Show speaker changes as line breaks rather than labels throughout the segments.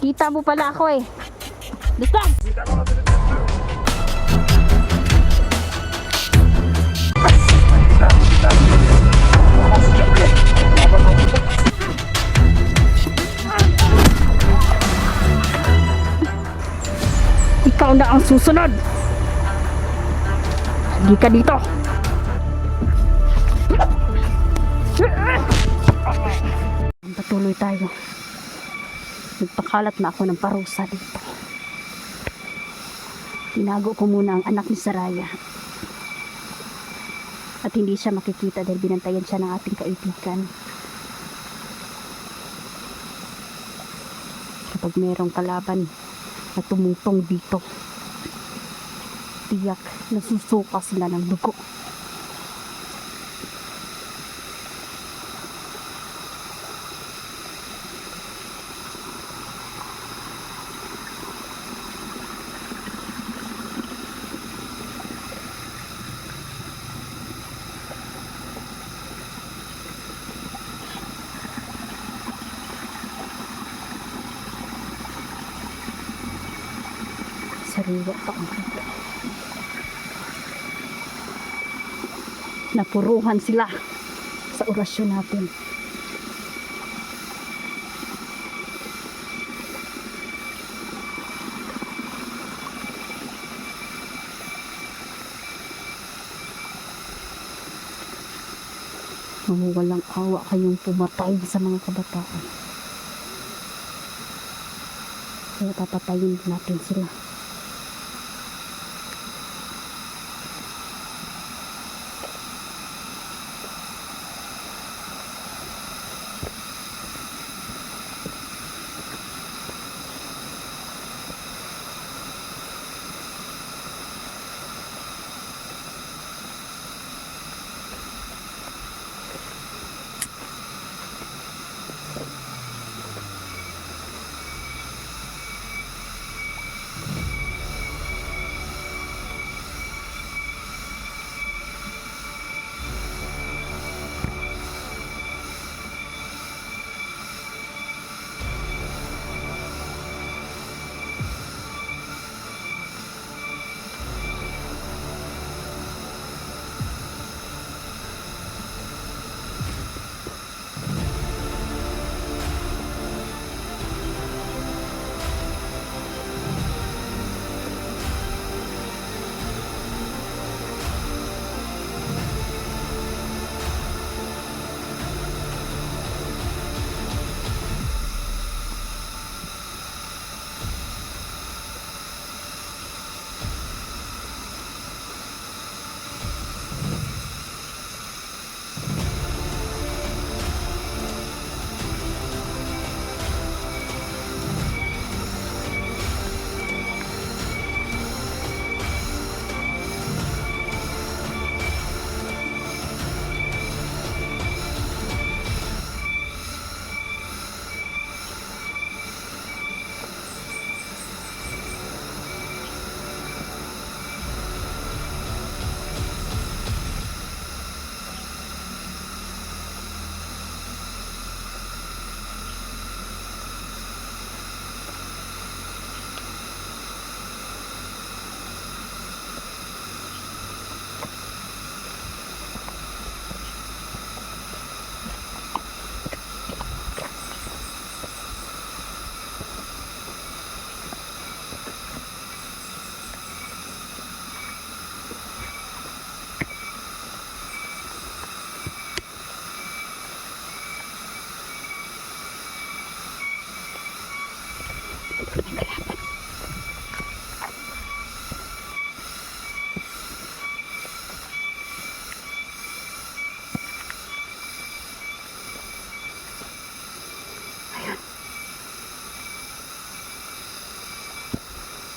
Nakita mo pala ako eh. Gusto! Ikaw na ang susunod! Hindi ka dito! Patuloy tayo. Nagpakalat na ako ng parusa dito. Tinago ko muna ang anak ni Saraya. At hindi siya makikita dahil binantayan siya ng ating kaibigan. Kapag mayroong kalaban na tumutong dito, tiyak nasusuka sila ng dugo. Sariwa pa ang dugo. Napuruhan sila sa orasyon natin. Walang awa kayong pumatay sa mga kabataan. Kaya papatayin natin sila.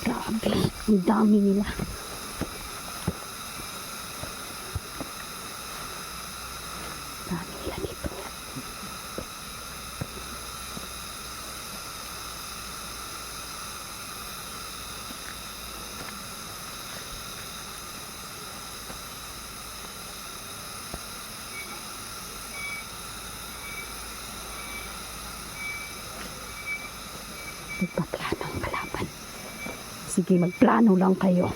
Grabe, ang dami nila. Dami nila dito. Magpaplano ang kalaban. Sige, magplano lang kayo.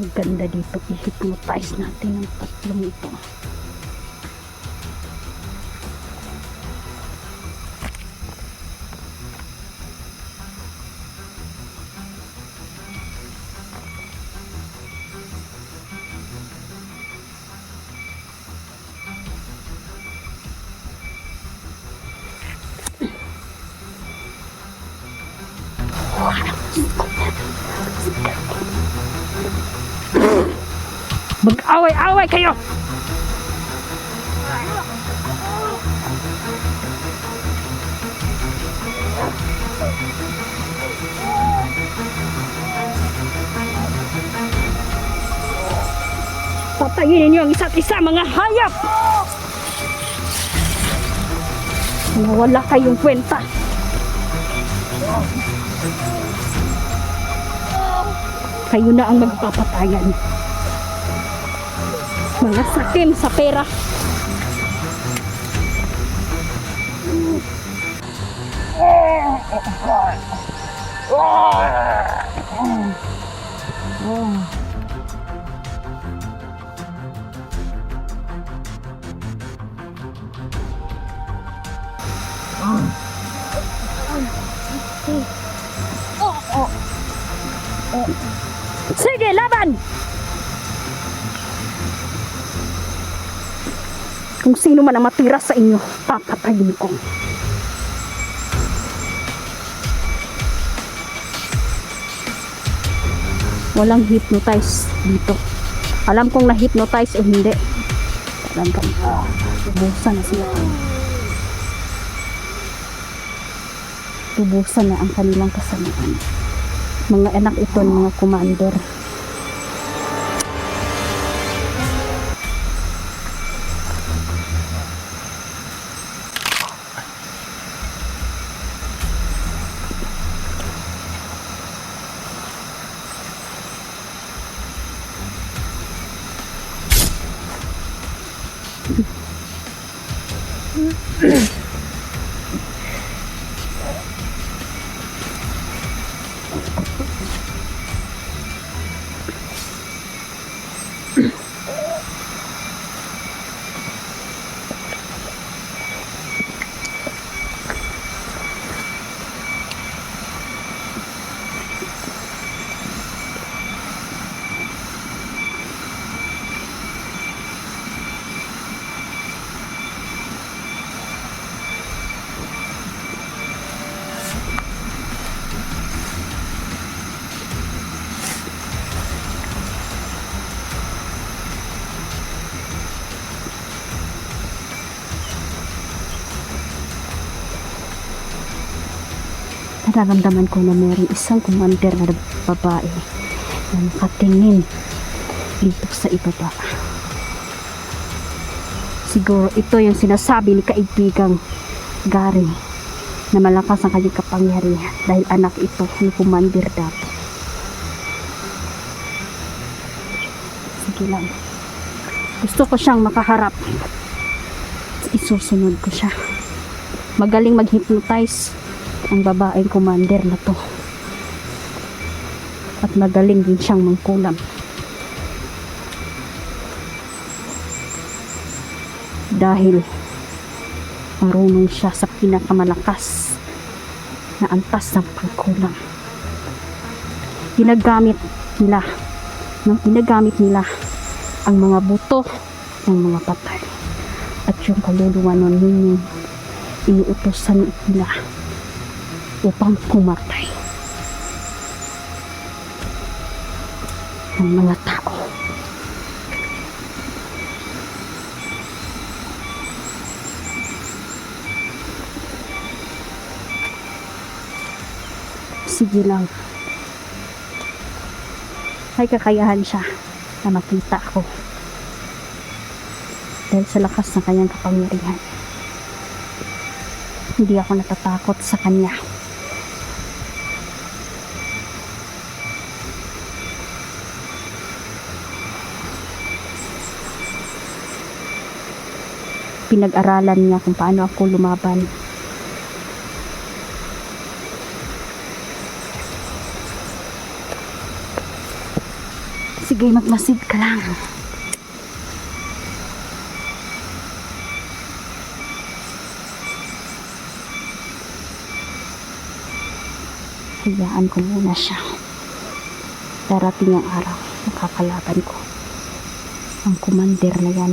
Ang ganda dito, i-hypnotize natin ang tatlong ito. Mag-away-away kayo! Patayin ninyo ang isa't isa, mga hayop! Wala kayong kwenta. Kayo na ang magpapatayan. Mga sakim sa pera. Sige, laban! Kung sino man ang matira sa inyo, papatayin ko. Walang hypnotize dito. Alam kong na-hypnotize o hindi. Alam ka na. Tubusan na sila. Tubusan na ang kanilang kasamaan. Mga anak ito ng mga commander. Nararamdaman ko na mayroong isang commander na babae na nakatingin dito sa ibaba. Siguro ito yung sinasabi ni kaibigang Gary na malakas ang kanyang kapangyarihan dahil anak ito ni commander dati. Sige lang. Gusto ko siyang makaharap. Isusunod ko siya. Magaling mag-hypnotize ang babaeng commander na to. At magaling din siyang mangkulam. Dahil marunong siya sa pinakamalakas na antas ng pagkulam. Ginagamit nila ang mga buto ng mga patay at yung kaluluwa nun yung inuutosan nila upang kumatay ng mga tao. Sige lang. May kakayahan siya na makita ko. Dahil sa lakas ng kanyang kapangyarihan. Hindi ako natatakot sa kanya. Pinag-aralan niya kung paano ako lumaban. Sige, magmasid ka lang. Hayaan ko muna siya. Darating ang araw, makakalaban ko ang commander na yan.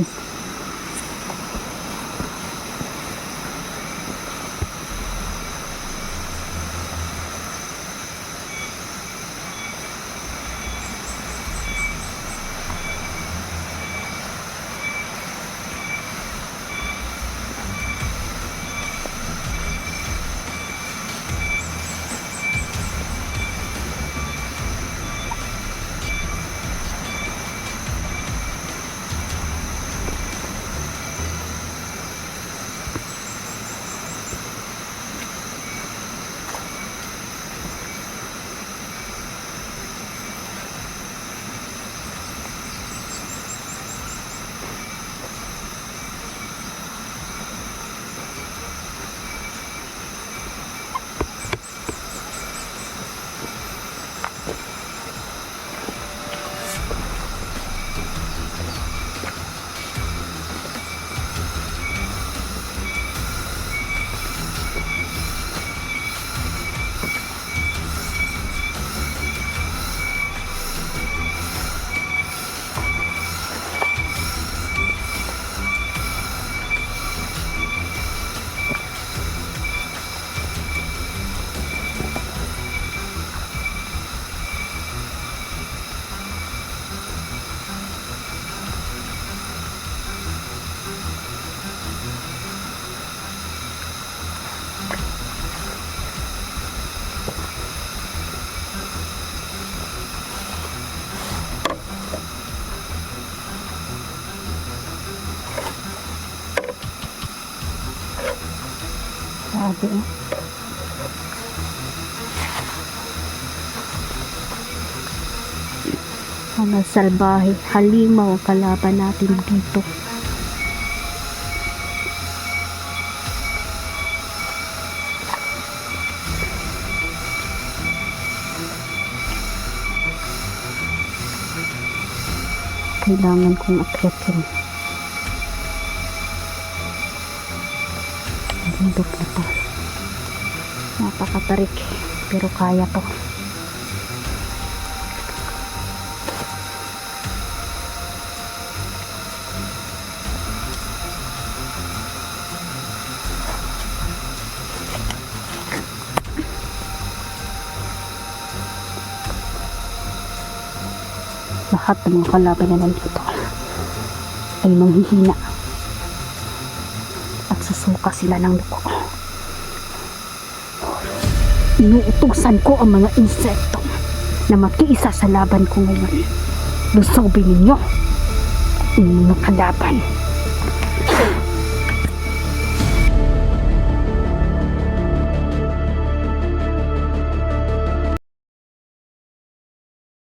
Grabe. Mga salbahe, halimaw ang kalaban natin dito. Kailangan kong akyatin. Bundok na to. Napakatarik, pero kaya to. Lahat ng mga kalaban na nandito ay manghihina at susuka sila ng dugo. Inuutusan ko ang mga insekto na makiisa sa laban ko ngayon. Lusubin ninyo ang mga kalaban.